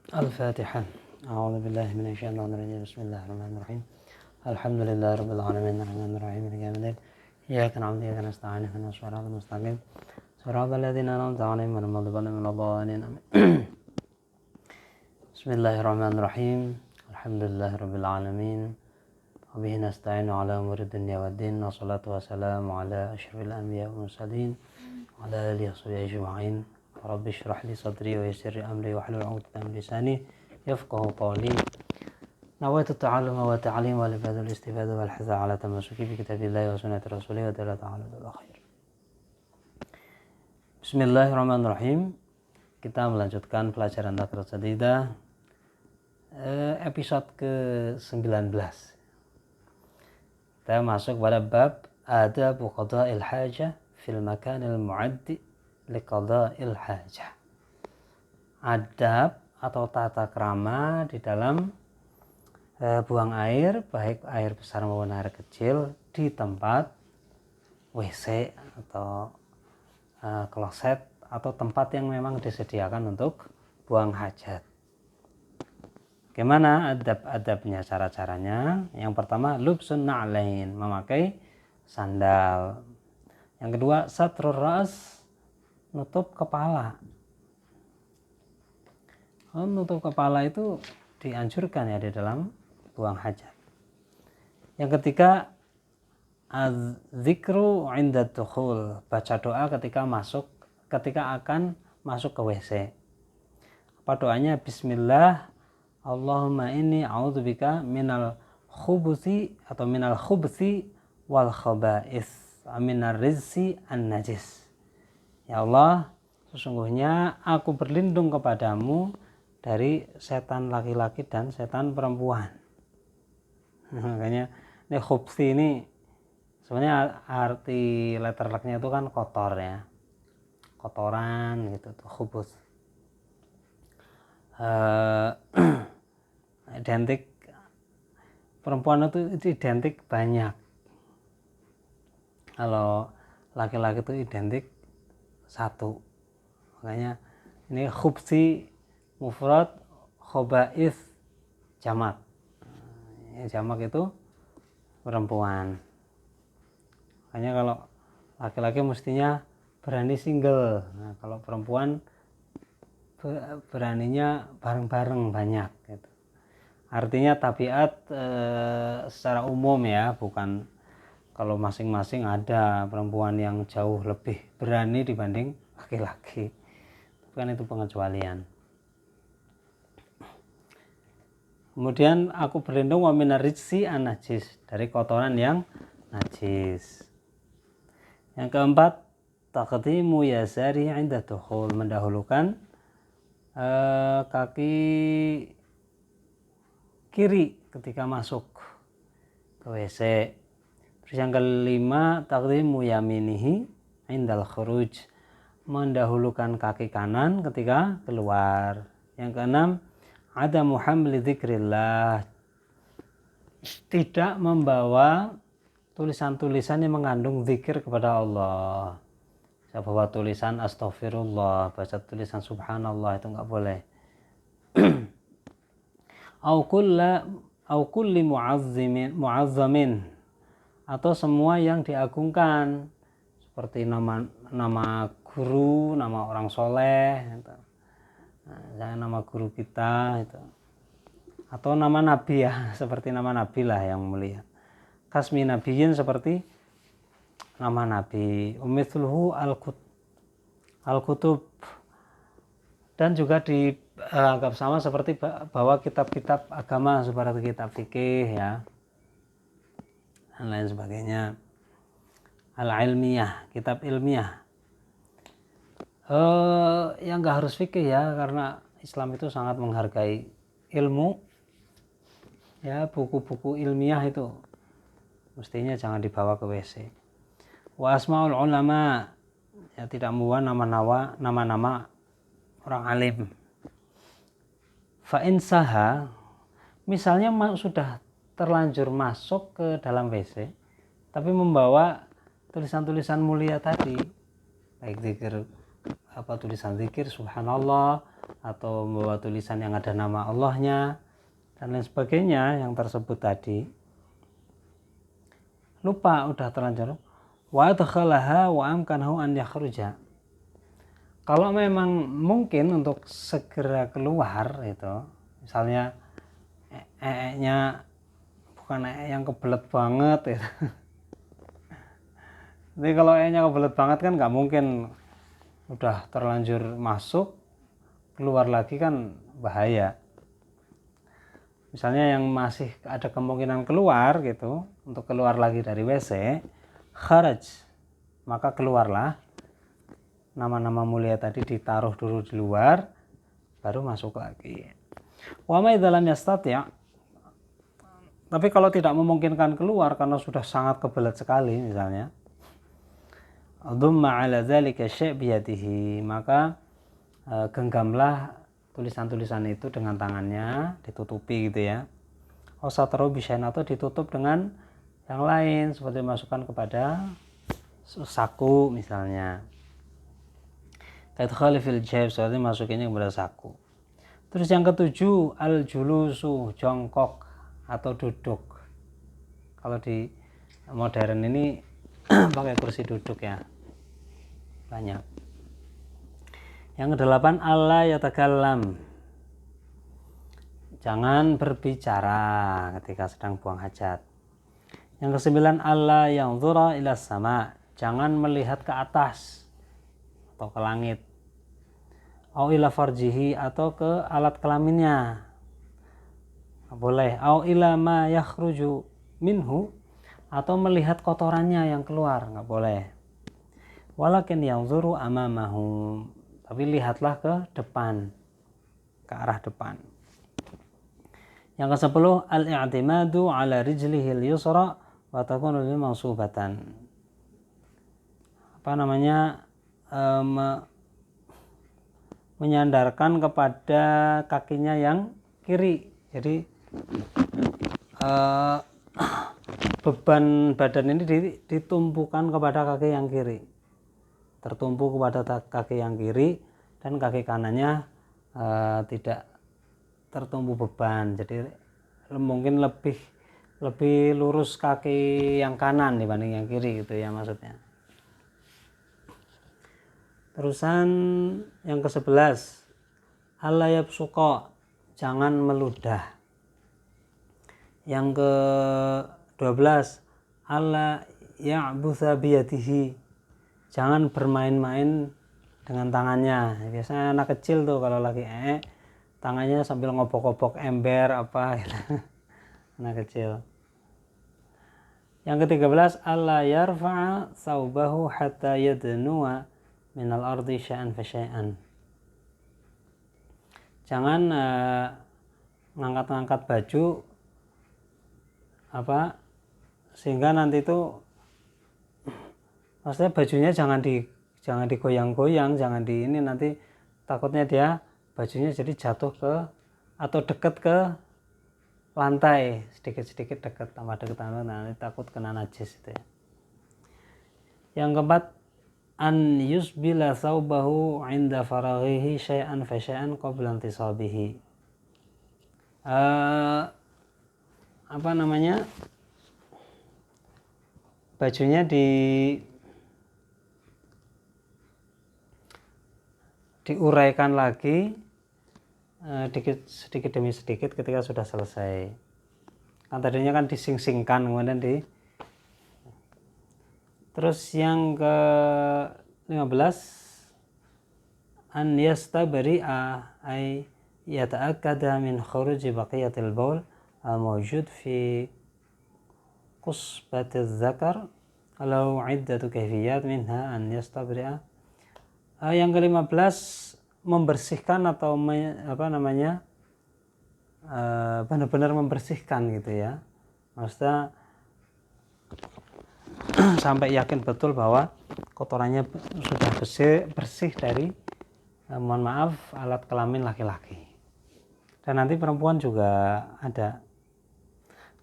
Al-Fatihah. A'udzubillahi minasyaitonir rajim. Bismillahirrahmanirrahim. Alhamdulillahirabbil alamin arrahmanir rahim maliki yaumiddin. Iyyaka na'budu wa iyyaka nasta'in ihdinas siratal mustaqim. Siratal ladzina an'amta 'alaihim ghairil maghdubi 'alaihim waladdallin. Bismillahirrahmanirrahim. Alhamdulillahirabbil alamin. Wa bihi nasta'inu 'ala umuri dunya waddin. Wassalatu wassalamu 'ala asyrofil anbiya'i wal mursalin wa 'ala alihi wa sahbihi ajma'in. Rabbi shrah li sadri wa yassir li amri wahlul 'uqdatam min lisani yafqahu qawli. Nawaitu ta'alluma wa ta'lim wal ifadul istifada wal hasa ala tamassuki bi kitabillahi wa sunnati rasulih wa ta'ala khair. Bismillahirrahmanirrahim. Kita melanjutkan pelajaran Taqra'us Jadidah episode ke-19. Kita masuk pada bab adab qada'il hajah fil makanil mu'addi liqada'il hajah. Adab atau tata krama di dalam buang air, baik air besar maupun air kecil, di tempat WC atau kloset atau tempat yang memang disediakan untuk buang hajat. Bagaimana adab-adabnya, cara-caranya? Yang pertama, lubsun na'lain, memakai sandal. Yang kedua, satrul ras, nutup kepala. Nutup kepala itu dianjurkan ya di dalam buang hajat. Yang ketiga, az-zikru 'inda dukhul, baca doa ketika akan masuk ke WC. Apa doanya? Bismillah, Allahumma inni a'udzubika minal khubuthi atau minal khubthi wal khaba'is, minar rizqi an-najis. Ya Allah, sesungguhnya aku berlindung kepadamu dari setan laki-laki dan setan perempuan. Makanya ini khubthi ini sebenarnya arti letter luck-nya itu kan kotor ya, kotoran gitu tuh, khubus. Identik perempuan itu identik banyak, kalau laki-laki itu identik satu. Makanya ini khubthi mufrad, khoba'is jamak. Jamak itu perempuan. Makanya kalau laki-laki mestinya berani single. Nah, kalau perempuan beraninya bareng-bareng banyak gitu. Artinya tabiat secara umum ya, bukan kalau masing-masing ada perempuan yang jauh lebih berani dibanding laki-laki. Bukan itu pengecualian. Kemudian aku berlindung wa minar rizqi an-najis, dari kotoran yang najis. Yang keempat, taqdimu yasari 'inda dukhul, mendahulukan kaki kiri ketika masuk ke WC. Terus yang kelima, taqdimu yaminihi 'indal khuruj, mendahulukan kaki kanan ketika keluar. Yang keenam, adamu hamli dzikrillah, tidak membawa tulisan-tulisan yang mengandung zikir kepada Allah. Saya bawa tulisan astaghfirullah, baca tulisan subhanallah, itu enggak boleh. Au kulli mu'azzamin, atau semua yang diagungkan, seperti nama guru, nama orang soleh, nama guru kita itu, atau nama nabi ya, seperti nama nabi lah yang mulia. Kasmi nabiyin, seperti nama nabi. Umithluhu al-kutub, dan juga dianggap sama seperti bahwa kitab-kitab agama seperti kitab fikih ya, dan lain sebagainya. Al-ilmiyah, kitab ilmiah. Yang nggak harus fikih ya, karena Islam itu sangat menghargai ilmu ya. Buku-buku ilmiah itu mestinya jangan dibawa ke WC. Wa asmaul ulama, ya, tidak membawa nama-nama orang alim. Fa in saha, misalnya sudah terlanjur masuk ke dalam WC tapi membawa tulisan-tulisan mulia tadi, baik zikir tulisan zikir subhanallah atau membawa tulisan yang ada nama Allahnya dan lain sebagainya yang tersebut tadi, lupa udah terlanjur, wa adkhalaha wa amkanahu an yakhruja. Kalau memang mungkin untuk segera keluar itu, misalnya nya bukan yang kebelet banget gitu. Jadi kalau nya kebelet banget kan nggak mungkin udah terlanjur masuk keluar lagi kan bahaya. Misalnya yang masih ada kemungkinan keluar gitu, untuk keluar lagi dari WC, kharaj, maka keluarlah. Nama-nama mulia tadi ditaruh dulu di luar, baru masuk lagi. Wa ma idza lam yastati', tapi kalau tidak memungkinkan keluar karena sudah sangat kebelet sekali misalnya, dhumma 'ala dzalika syai' biyadihi, maka genggamlah tulisan-tulisan itu dengan tangannya, ditutupi gitu ya. Wasatru bisyai'in, atau ditutup dengan yang lain seperti masukkan kepada saku misalnya. Kaidkhali fil jaib, seperti masukinnya kepada saku. Terus yang ketujuh, al-julusu, jongkok atau duduk. Kalau di modern ini pakai kursi duduk ya, banyak. Yang kedelapan, alla yatakallam, jangan berbicara ketika sedang buang hajat. Yang kesembilan, alla yanzura ila sama, jangan melihat ke atas atau ke langit. Au ila farjihi, atau ke alat kelaminnya, nggak boleh. Au ila ma yakhruju minhu, atau melihat kotorannya yang keluar, nggak boleh. Walakin yanzuru amamahu, tapi lihatlah ke depan, ke arah depan. Yang ke-10, al-i'timadu ala rijlihi al-yusra wa takunu mansubatan. Menyandarkan kepada kakinya yang kiri. Jadi beban badan ini ditumpukan kepada kaki yang kiri, tertumpu kepada kaki yang kiri, dan kaki kanannya tidak tertumpu beban. Jadi mungkin lebih lurus kaki yang kanan dibanding yang kiri gitu ya maksudnya. Terusan yang ke-11, alla yabsuqa, jangan meludah. Yang ke-12, alla ya'butha biyadihi, jangan bermain-main dengan tangannya. Biasanya anak kecil tuh kalau lagi tangannya sambil ngobok-ngobok ember apa gitu. Anak kecil. Yang ke-13, alla yarfa'a thawbahu hatta yadnuwa minal ardi syai'an fa syai'an. Jangan ngangkat-ngangkat baju sehingga nanti itu maksudnya bajunya jangan digoyang-goyang, jangan ini, nanti takutnya dia bajunya jadi jatuh ke atau dekat ke lantai, sedikit-sedikit dekat, tambah dekat, nanti takut kena najis itu ya. Yang keempat, an yusbila thawbahu 'inda faraghihi syai'an fa syai'an qabla intisabihi. Bajunya diuraikan lagi sedikit demi sedikit ketika sudah selesai. Kan tadinya kan dising-singkan, kemudian Terus yang ke-15, an yastabari'a ay yata'akkada min khuruji baqiyatil baul al-mawjud fi qusbatiz zakar, kalau iddatu kayfiyat minha an yastabari'a. Yang ke-15, membersihkan atau benar-benar membersihkan gitu ya. Maksudnya sampai yakin betul bahwa kotorannya sudah bersih dari mohon maaf alat kelamin laki-laki. Dan nanti perempuan juga ada.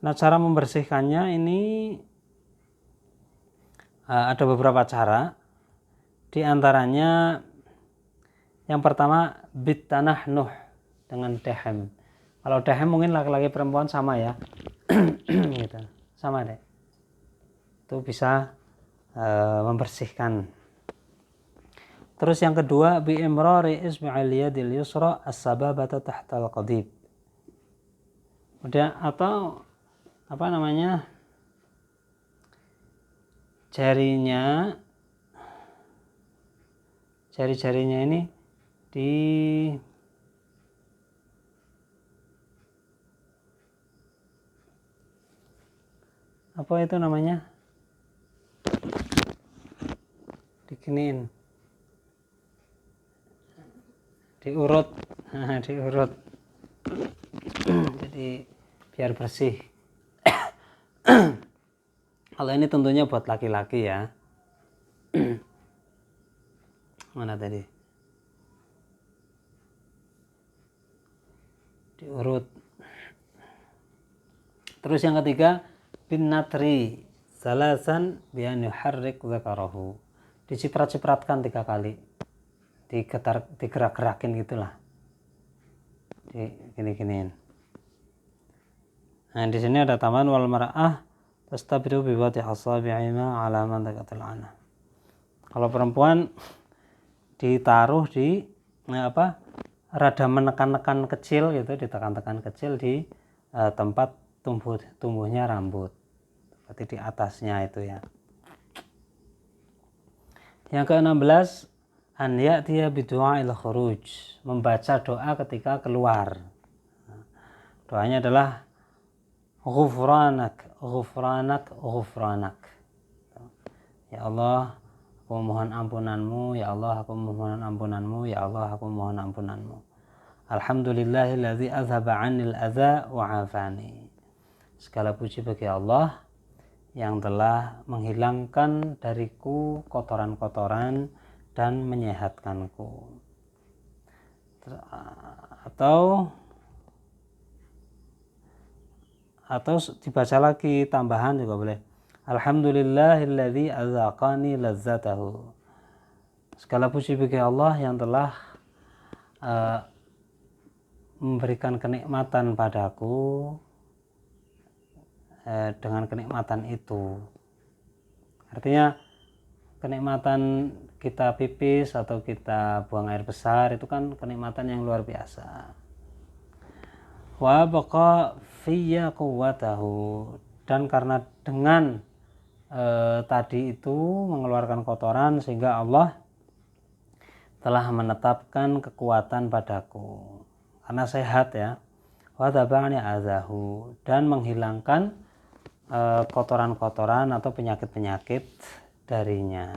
Nah, cara membersihkannya ini ada beberapa cara. Di antaranya Yang pertama bitanah nuh dengan dehem. Kalau dehem mungkin laki-laki perempuan sama ya. Gitu. Sama deh. Itu bisa membersihkan. Terus yang kedua bi imrari isbi'il yadil yusra as-sababata tahtal qadib. Udah, atau apa namanya, jari-jarinya ini di apa itu namanya, diginiin, diurut. Diurut jadi biar bersih. Kalau ini tentunya buat laki-laki ya. Mana tadi, diurut. Terus yang ketiga bin natri salasan bian yuharrik dzakarahu, diciprat-cipratkan 3 kali, digerak-gerakin gitulah, gini-giniin. Nah di sini ada tambahan wal mar'ah tastabiru bi wati asabi'ima ala man taqatil ana. Kalau perempuan ditaruh di rada menekan-nekan kecil gitu, ditekan-tekan kecil di tempat tumbuhnya rambut, berarti di atasnya itu ya. Yang ke-16 an ya'tiya bidu'ail khuruj, membaca doa ketika keluar. Doanya adalah ghufranak ghufranak ghufranak. Ya Allah, aku mohon ampunanmu, ya Allah aku mohon ampunanmu, ya Allah aku mohon ampunanmu. Alhamdulillahilladzi azhaba 'anil adza wa 'afani. Segala puji bagi Allah yang telah menghilangkan dariku kotoran-kotoran dan menyehatkanku. Atau dibaca lagi tambahan juga boleh. Alhamdulillahilladzi azaqani lazzatahu. Segala puji bagi Allah yang telah memberikan kenikmatan padaku dengan kenikmatan itu. Artinya kenikmatan kita pipis atau kita buang air besar itu kan kenikmatan yang luar biasa. Wa baqa fiyya quwwatahu, dan karena dengan tadi itu mengeluarkan kotoran sehingga Allah telah menetapkan kekuatan padaku karena sehat ya. Wa tabani azahu, dan menghilangkan kotoran-kotoran atau penyakit-penyakit darinya.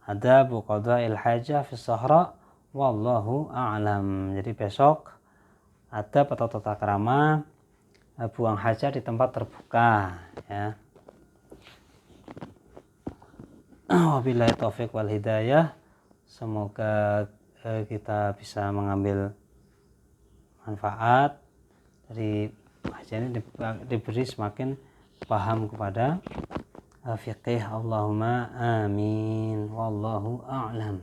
Ada qada'il hajah fi sahra wallahu a'lam. Jadi besok ada atau tata krama buang hajat di tempat terbuka ya. Wabillahi taufik wal hidayah. Semoga kita bisa mengambil manfaat dari hajat ini, diberi semakin paham kepada fiqih. Allahumma amin wallahu a'lam.